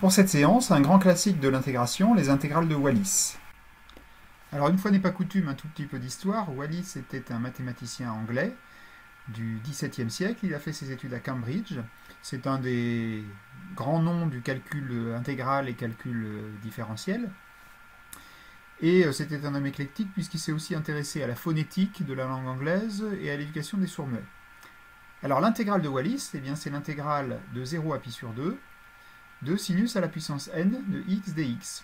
Pour cette séance, un grand classique de l'intégration, les intégrales de Wallis. Alors une fois n'est pas coutume, un tout petit peu d'histoire. Wallis était un mathématicien anglais du XVIIe siècle. Il a fait ses études à Cambridge. C'est un des grands noms du calcul intégral et calcul différentiel. Et c'était un homme éclectique puisqu'il s'est aussi intéressé à la phonétique de la langue anglaise et à l'éducation des sourds-muets. Alors l'intégrale de Wallis, c'est l'intégrale de 0 à pi sur 2 de sinus à la puissance n de x dx.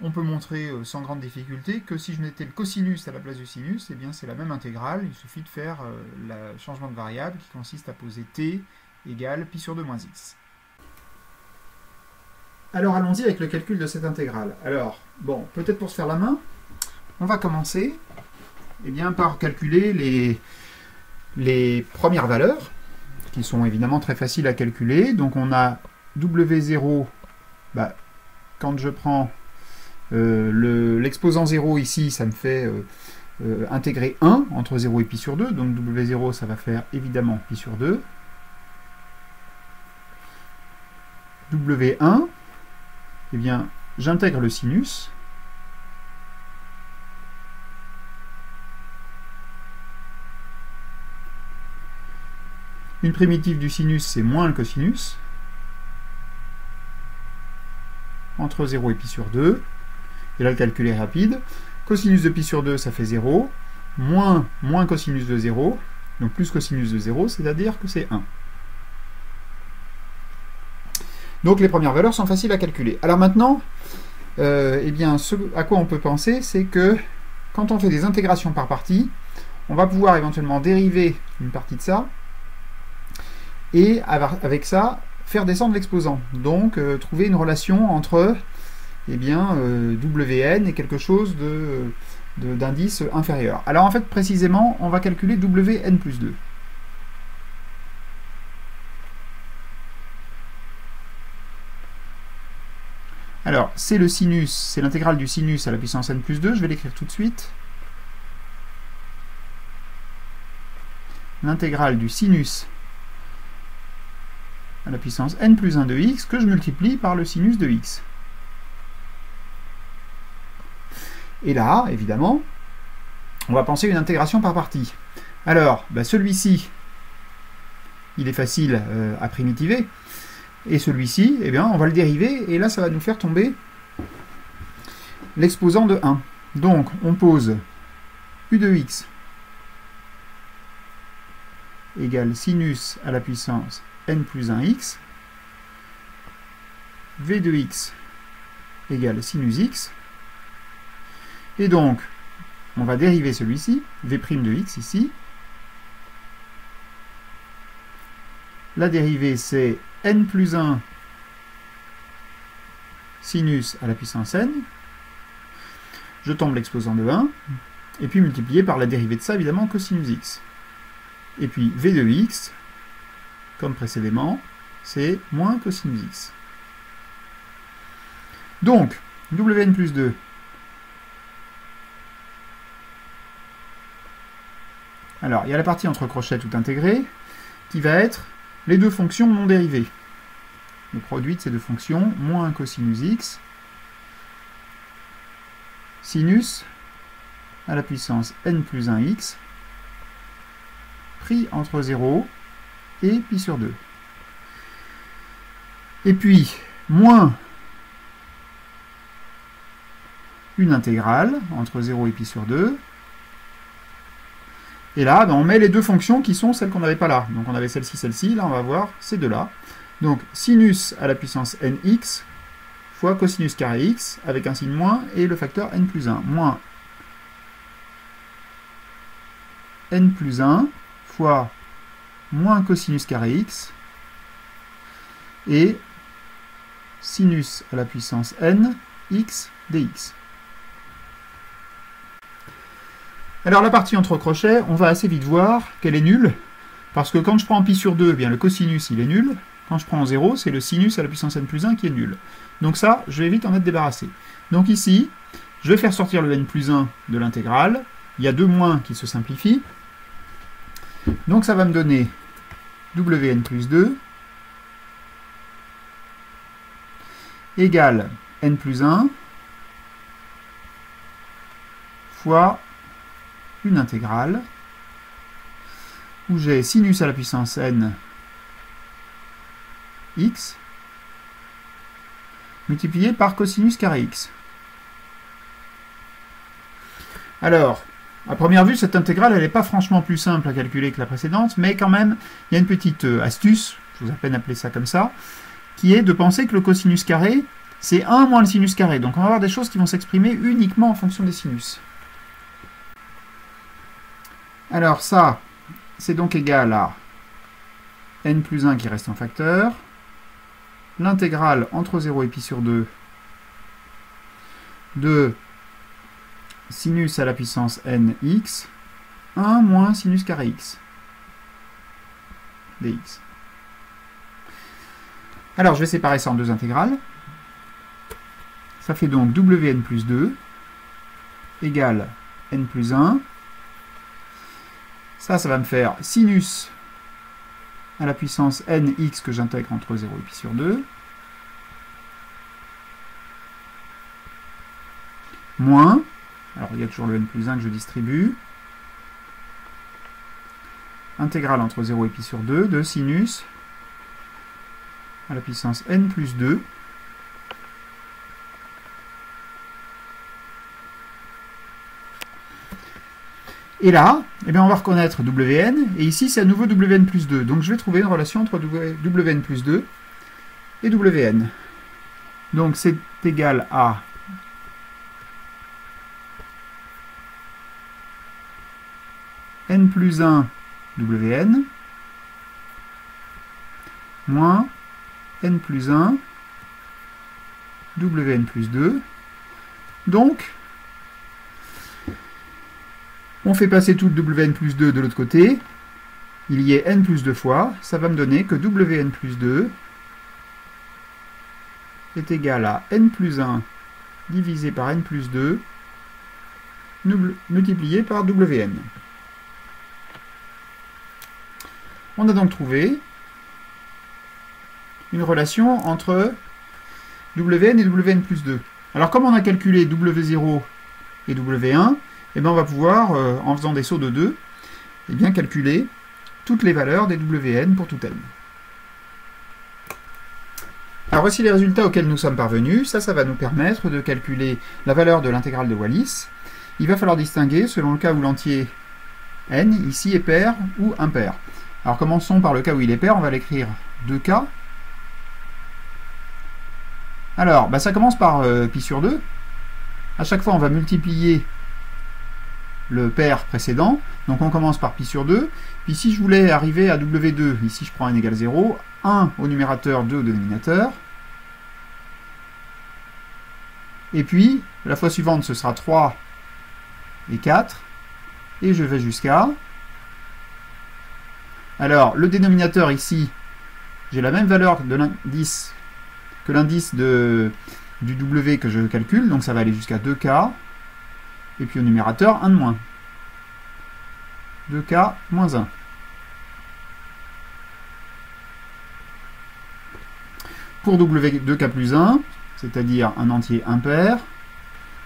On peut montrer sans grande difficulté que si je mettais le cosinus à la place du sinus, c'est la même intégrale, il suffit de faire le changement de variable qui consiste à poser t égale pi sur 2 moins x. Alors allons-y avec le calcul de cette intégrale. Alors, bon, peut-être pour se faire la main, on va commencer par calculer les premières valeurs, qui sont évidemment très faciles à calculer. Donc on a W0, quand je prends l'exposant 0 ici, ça me fait intégrer 1 entre 0 et pi sur 2. Donc W0, ça va faire évidemment pi sur 2. W1, j'intègre le sinus. Une primitive du sinus, c'est moins le cosinus. Entre 0 et pi sur 2. Et là, le calcul est rapide. Cosinus de pi sur 2, ça fait 0. Moins cosinus de 0. Donc plus cosinus de 0, c'est-à-dire que c'est 1. Donc les premières valeurs sont faciles à calculer. Alors maintenant, ce à quoi on peut penser, c'est que quand on fait des intégrations par partie, on va pouvoir éventuellement dériver une partie de ça, et avec ça, faire descendre l'exposant. Donc trouver une relation entre Wn et quelque chose d'indice inférieur. Alors en fait, précisément, on va calculer Wn plus 2. Alors, c'est le sinus, c'est l'intégrale du sinus à la puissance n plus 2, je vais l'écrire tout de suite. L'intégrale du sinus à la puissance n plus 1 de x, que je multiplie par le sinus de x. Et là, évidemment, on va penser une intégration par partie. Alors, celui-ci, il est facile à primitiver. Et celui-ci, on va le dériver, et là, ça va nous faire tomber l'exposant de 1. Donc, on pose u de x égale sinus à la puissance n plus 1x, v de x égale sinus x, et donc, on va dériver celui-ci, v' de x ici. La dérivée, c'est n plus 1 sinus à la puissance n. Je tombe l'exposant de 1, et puis multiplié par la dérivée de ça, évidemment, cosinus x. Et puis v de x, comme précédemment, c'est moins cosinus x. Donc, Wn plus 2, alors, il y a la partie entre crochets tout intégrée, qui va être les deux fonctions non dérivées. Le produit de ces deux fonctions, moins cosinus x, sinus à la puissance n plus 1x, pris entre 0 et pi sur 2. Et puis, moins une intégrale entre 0 et pi sur 2. Et là, on met les deux fonctions qui sont celles qu'on n'avait pas là. Donc on avait celle-ci, là on va voir ces deux-là. Donc sinus à la puissance nx fois cosinus carré x avec un signe moins et le facteur n plus 1. Moins n plus 1 fois moins cosinus carré x et sinus à la puissance n x dx. Alors la partie entre crochets, on va assez vite voir qu'elle est nulle, parce que quand je prends pi sur 2, le cosinus il est nul. Quand je prends 0, c'est le sinus à la puissance n plus 1 qui est nul. Donc ça, je vais vite en être débarrassé. Donc ici, je vais faire sortir le n plus 1 de l'intégrale. Il y a deux moins qui se simplifient. Donc ça va me donner Wn plus 2 égale n plus 1 fois une intégrale où j'ai sinus à la puissance n x multiplié par cosinus carré x. Alors, à première vue, cette intégrale, elle n'est pas franchement plus simple à calculer que la précédente, mais quand même, il y a une petite astuce, je vous ai à peine appelé ça comme ça, qui est de penser que le cosinus carré, c'est 1 moins le sinus carré. Donc on va avoir des choses qui vont s'exprimer uniquement en fonction des sinus. Alors ça, c'est donc égal à n plus 1 qui reste en facteur, l'intégrale entre 0 et pi sur 2 de sinus à la puissance n x, 1 moins sinus carré x dx. Alors je vais séparer ça en deux intégrales. Ça fait donc wn plus 2 égale n plus 1. Ça va me faire sinus à la puissance nx que j'intègre entre 0 et pi sur 2, moins, alors il y a toujours le n plus 1 que je distribue, intégrale entre 0 et pi sur 2 de sinus à la puissance n plus 2, et là, eh bien on va reconnaître Wn, et ici c'est à nouveau Wn plus 2. Donc je vais trouver une relation entre Wn plus 2 et Wn. Donc c'est égal à n plus 1 Wn moins n plus 1 Wn plus 2. Donc, on fait passer tout Wn plus 2 de l'autre côté, il y est n plus 2 fois, ça va me donner que Wn plus 2 est égal à n plus 1 divisé par n plus 2 multiplié par Wn. On a donc trouvé une relation entre Wn et Wn plus 2. Alors comme on a calculé W0 et W1, eh bien on va pouvoir, en faisant des sauts de 2, eh bien calculer toutes les valeurs des Wn pour tout n. Alors voici les résultats auxquels nous sommes parvenus. Ça va nous permettre de calculer la valeur de l'intégrale de Wallis. Il va falloir distinguer selon le cas où l'entier n, ici, est pair ou impair. Alors commençons par le cas où il est pair, on va l'écrire 2k. Alors, ça commence par pi sur 2. À chaque fois, on va multiplier le pair précédent. Donc on commence par pi sur 2. Puis si je voulais arriver à W2, ici je prends n égale 0, 1 au numérateur, 2 au dénominateur. Et puis, la fois suivante, ce sera 3 et 4. Et je vais jusqu'à... Alors, le dénominateur ici, j'ai la même valeur de l'indice que l'indice du W que je calcule, donc ça va aller jusqu'à 2K, et puis au numérateur, 1 de moins. 2K moins 1. Pour W2K plus 1, c'est-à-dire un entier impair,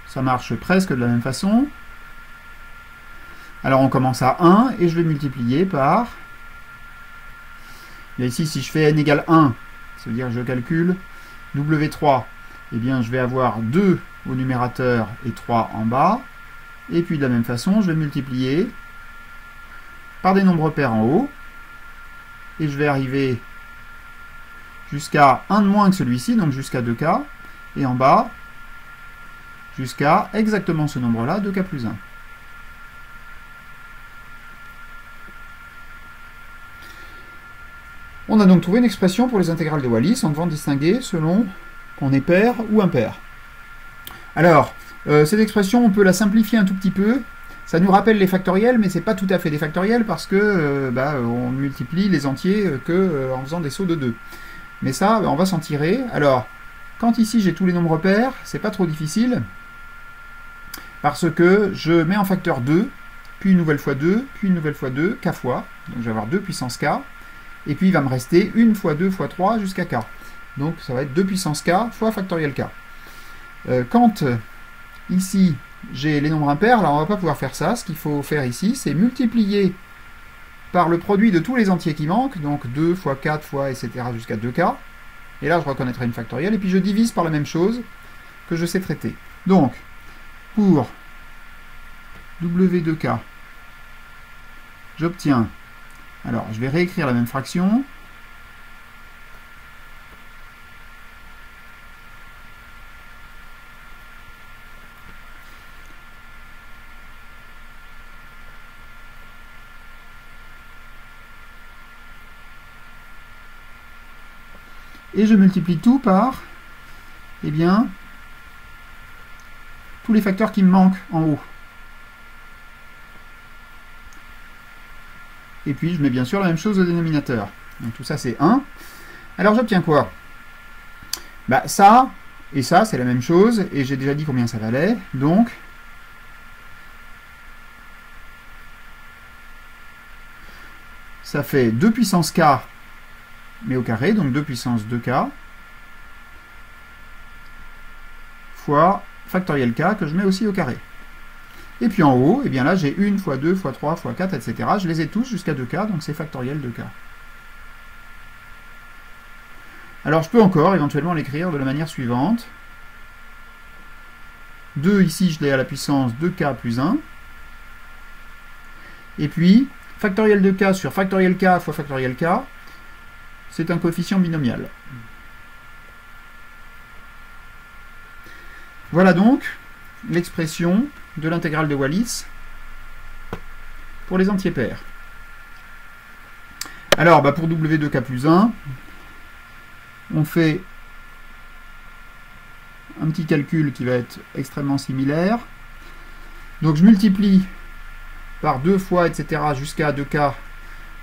ça marche presque de la même façon. Alors on commence à 1, et je vais multiplier par... Et ici, si je fais n égale 1, ça veut dire que je calcule W3, eh bien je vais avoir 2 au numérateur et 3 en bas. Et puis de la même façon, je vais multiplier par des nombres pairs en haut. Et je vais arriver jusqu'à 1 de moins que celui-ci, donc jusqu'à 2K. Et en bas, jusqu'à exactement ce nombre-là, 2K plus 1. On a donc trouvé une expression pour les intégrales de Wallis en devant distinguer selon qu'on est pair ou impair. Alors, cette expression, on peut la simplifier un tout petit peu. Ça nous rappelle les factoriels, mais ce n'est pas tout à fait des factoriels parce que on multiplie les entiers en faisant des sauts de 2. Mais ça, on va s'en tirer. Alors, quand ici j'ai tous les nombres pairs, c'est pas trop difficile parce que je mets en facteur 2, puis une nouvelle fois 2, puis une nouvelle fois 2, k fois. Donc je vais avoir 2 puissance k. Et puis il va me rester 1 fois 2 fois 3 jusqu'à k. Donc ça va être 2 puissance k fois factoriel k. Quand ici j'ai les nombres impairs, alors on ne va pas pouvoir faire ça. Ce qu'il faut faire ici, c'est multiplier par le produit de tous les entiers qui manquent, donc 2 fois 4 fois, etc. jusqu'à 2k. Et là, je reconnaîtrai une factorielle, et puis je divise par la même chose que je sais traiter. Donc, pour W2k, j'obtiens... Alors, je vais réécrire la même fraction. Et je multiplie tout par, eh bien, tous les facteurs qui me manquent en haut. Et puis je mets bien sûr la même chose au dénominateur. Donc tout ça c'est 1. Alors j'obtiens quoi? Bah ça et ça c'est la même chose, et j'ai déjà dit combien ça valait. Donc ça fait 2 puissance k, mais au carré, donc 2 puissance 2k, fois factoriel k que je mets aussi au carré. Et puis en haut, eh bien là j'ai 1 fois 2 fois 3 fois 4, etc. Je les ai tous jusqu'à 2k, donc c'est factoriel 2k. Alors je peux encore éventuellement l'écrire de la manière suivante. 2 ici je l'ai à la puissance 2k plus 1. Et puis factoriel de k sur factoriel k fois factoriel k, c'est un coefficient binomial. Voilà donc l'expression de l'intégrale de Wallis pour les entiers pairs. Alors pour W2k plus 1, on fait un petit calcul qui va être extrêmement similaire. Donc je multiplie par 2 fois, etc. jusqu'à 2k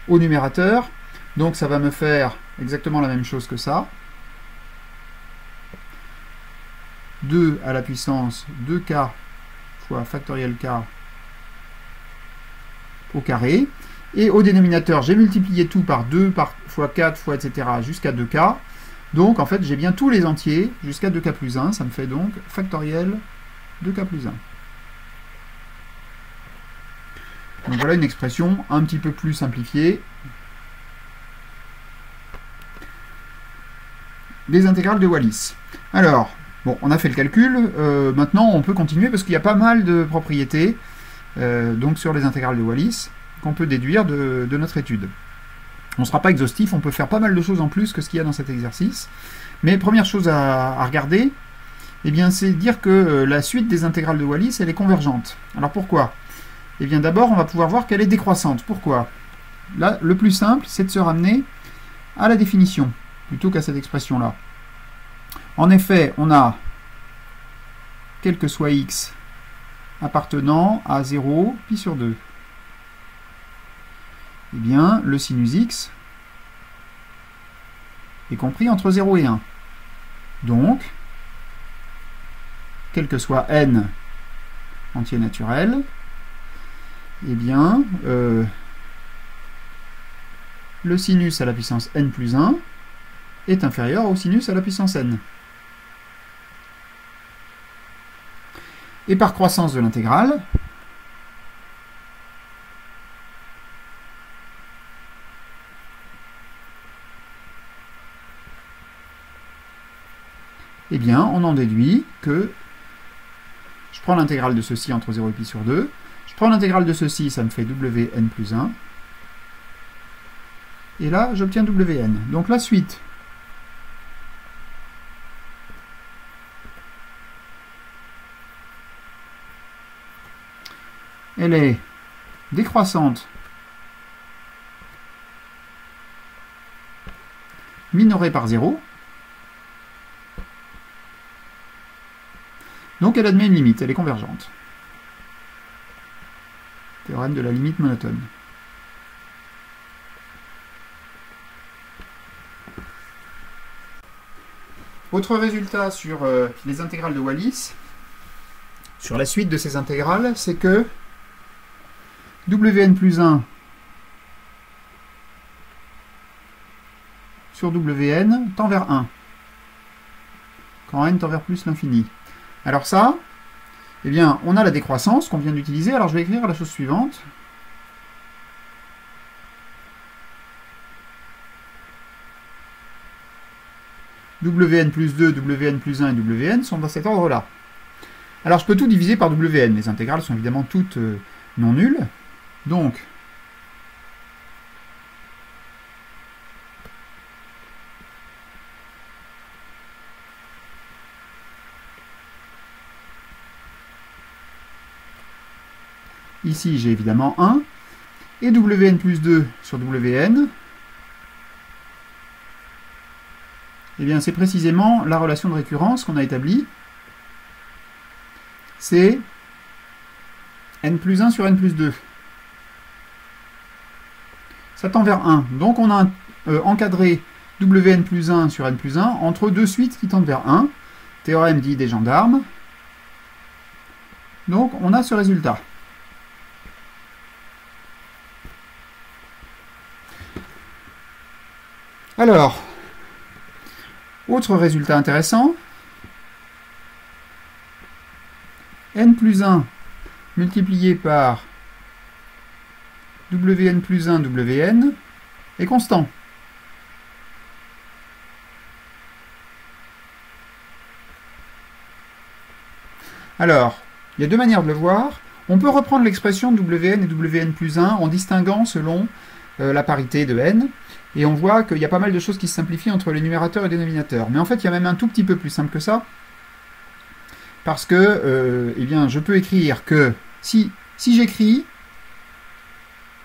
au numérateur. Donc ça va me faire exactement la même chose que ça. 2 à la puissance 2k fois factoriel k au carré. Et au dénominateur, j'ai multiplié tout par 2 fois 4 fois, etc. jusqu'à 2k. Donc en fait, j'ai bien tous les entiers jusqu'à 2k plus 1. Ça me fait donc factoriel 2k plus 1. Donc voilà une expression un petit peu plus simplifiée des intégrales de Wallis. Alors, bon, on a fait le calcul. Maintenant, on peut continuer parce qu'il y a pas mal de propriétés donc sur les intégrales de Wallis qu'on peut déduire de notre étude. On ne sera pas exhaustif, on peut faire pas mal de choses en plus que ce qu'il y a dans cet exercice. Mais première chose à regarder, eh bien, c'est dire que la suite des intégrales de Wallis, elle est convergente. Alors pourquoi? Eh bien d'abord, on va pouvoir voir qu'elle est décroissante. Pourquoi? Là, le plus simple, c'est de se ramener à la définition, plutôt qu'à cette expression-là. En effet, on a, quel que soit x, appartenant à 0, pi sur 2. Eh bien, le sinus x est compris entre 0 et 1. Donc, quel que soit n entier naturel, eh bien, le sinus à la puissance n plus 1 est inférieur au sinus à la puissance n. Et par croissance de l'intégrale, eh bien, on en déduit que je prends l'intégrale de ceci entre 0 et pi sur 2, je prends l'intégrale de ceci, ça me fait wn plus 1, et là, j'obtiens wn. Donc la suite elle est décroissante, minorée par 0, donc elle admet une limite, elle est convergente. Théorème de la limite monotone. Autre résultat sur les intégrales de Wallis, sur la suite de ces intégrales, c'est que wn plus 1 sur wn tend vers 1. quand n tend vers plus l'infini. Alors ça, eh bien, on a la décroissance qu'on vient d'utiliser. Alors je vais écrire la chose suivante. Wn plus 2, Wn plus 1 et Wn sont dans cet ordre-là. Alors je peux tout diviser par Wn. Les intégrales sont évidemment toutes non nulles. Donc, ici j'ai évidemment 1. Et Wn plus 2 sur Wn, eh bien c'est précisément la relation de récurrence qu'on a établie. C'est n plus 1 sur n plus 2. Ça tend vers 1. Donc on a encadré Wn plus 1 sur n plus 1 entre deux suites qui tendent vers 1. Théorème dit des gendarmes. Donc on a ce résultat. Alors, autre résultat intéressant, n plus 1 multiplié par Wn plus 1 Wn est constant. Alors, il y a deux manières de le voir. On peut reprendre l'expression Wn et Wn plus 1 en distinguant selon la parité de n. Et on voit qu'il y a pas mal de choses qui se simplifient entre les numérateurs et les dénominateurs. Mais en fait, il y a même un tout petit peu plus simple que ça. Parce que, eh bien, je peux écrire que si j'écris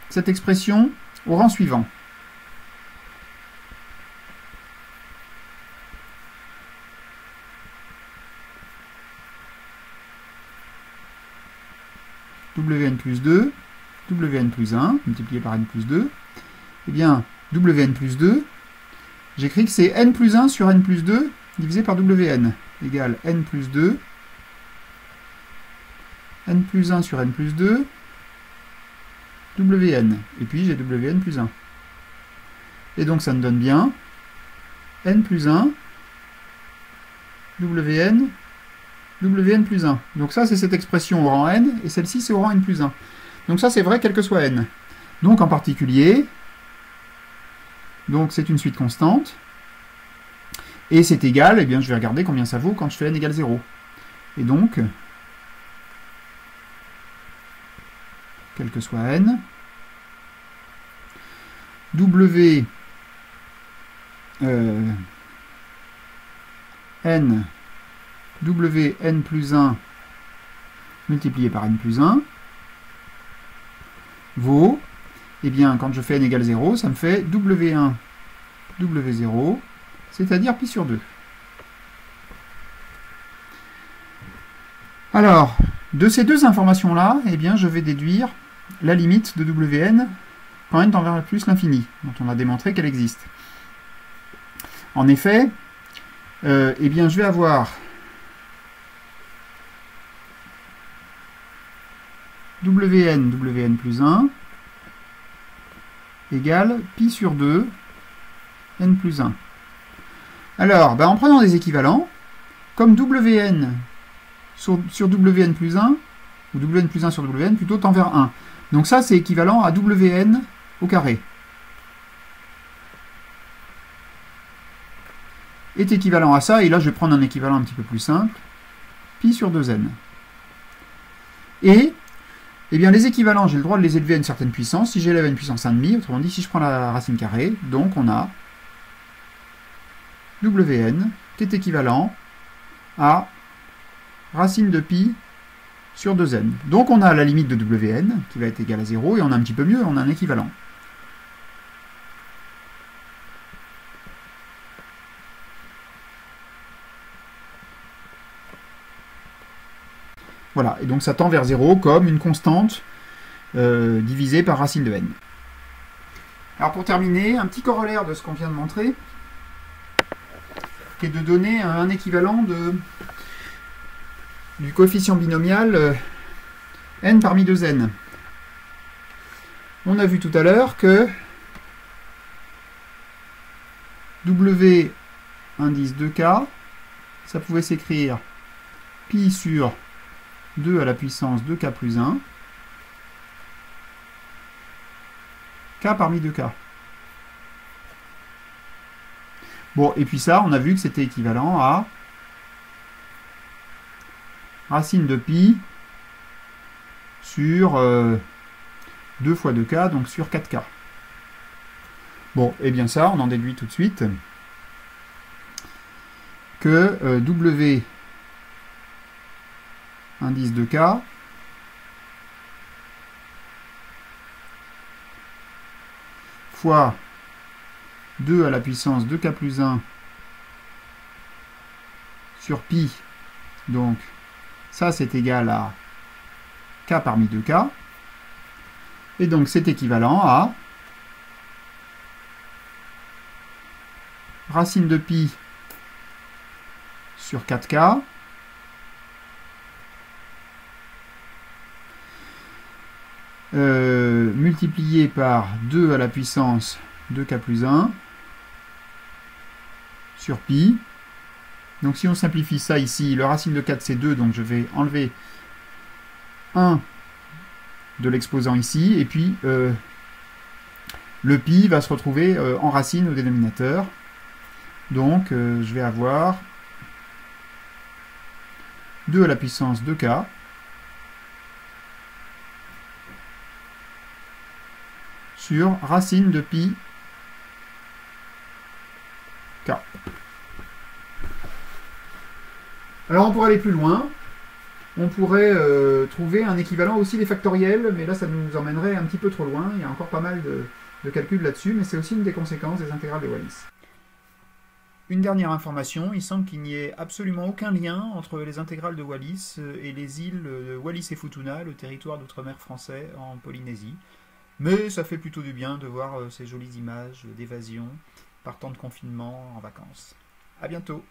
cette expression au rang suivant. Wn plus 2, Wn plus 1, multiplié par n plus 2, eh bien, Wn plus 2, j'écris que c'est n plus 1 sur n plus 2 divisé par Wn, égale n plus 2, n plus 1 sur n plus 2, Wn, et puis j'ai Wn plus 1. Et donc ça me donne bien n plus 1, Wn plus 1. Donc ça c'est cette expression au rang n, et celle-ci c'est au rang n plus 1. Donc ça c'est vrai quel que soit n. Donc en particulier, donc c'est une suite constante, et c'est égal, eh bien je vais regarder combien ça vaut quand je fais n égale 0. Et donc, quel que soit n, W n Wn plus 1 multiplié par n plus 1 vaut, eh bien, quand je fais n égale 0, ça me fait W1, W0, c'est-à-dire pi sur 2. Alors, de ces deux informations-là, eh bien, je vais déduire la limite de Wn quand n tend vers plus l'infini, dont on a démontré qu'elle existe. En effet, eh bien, je vais avoir Wn plus 1 égale pi sur 2 n plus 1. Alors, en prenant des équivalents, comme Wn sur Wn plus 1, ou Wn plus 1 sur Wn, plutôt tend vers 1. Donc ça, c'est équivalent à Wn au carré. Est équivalent à ça, et là je vais prendre un équivalent un petit peu plus simple, pi sur 2n. Et, eh bien, les équivalents, j'ai le droit de les élever à une certaine puissance. Si j'élève à une puissance 1,5, autrement dit, si je prends la racine carrée, donc on a Wn qui est équivalent à racine de pi sur 2n. Donc on a la limite de Wn qui va être égale à 0, et on a un petit peu mieux, on a un équivalent. Voilà, et donc ça tend vers 0 comme une constante divisée par racine de n. Alors pour terminer, un petit corollaire de ce qu'on vient de montrer, qui est de donner un équivalent du coefficient binomial n parmi 2n. On a vu tout à l'heure que W indice 2k ça pouvait s'écrire pi sur 2 à la puissance 2k plus 1, k parmi 2k. Bon, et puis ça, on a vu que c'était équivalent à racine de pi sur 2 fois 2k, donc sur 4k. Bon, et bien ça, on en déduit tout de suite que W indice de k fois 2 à la puissance 2k plus 1 sur pi, donc ça c'est égal à k parmi 2k, et donc c'est équivalent à racine de pi sur 4k multiplié par 2 à la puissance 2k plus 1 sur pi. Donc si on simplifie ça ici, le racine de 4 c'est 2, donc je vais enlever 1 de l'exposant ici, et puis le pi va se retrouver en racine au dénominateur. Donc je vais avoir 2 à la puissance 2k sur racine de pi k. Alors on pourrait aller plus loin. On pourrait trouver un équivalent aussi des factoriels, mais là ça nous emmènerait un petit peu trop loin. Il y a encore pas mal de calculs là-dessus, mais c'est aussi une des conséquences des intégrales de Wallis. Une dernière information, il semble qu'il n'y ait absolument aucun lien entre les intégrales de Wallis et les îles de Wallis et Futuna, le territoire d'outre-mer français en Polynésie. Mais ça fait plutôt du bien de voir ces jolies images d'évasion par temps de confinement en vacances. À bientôt!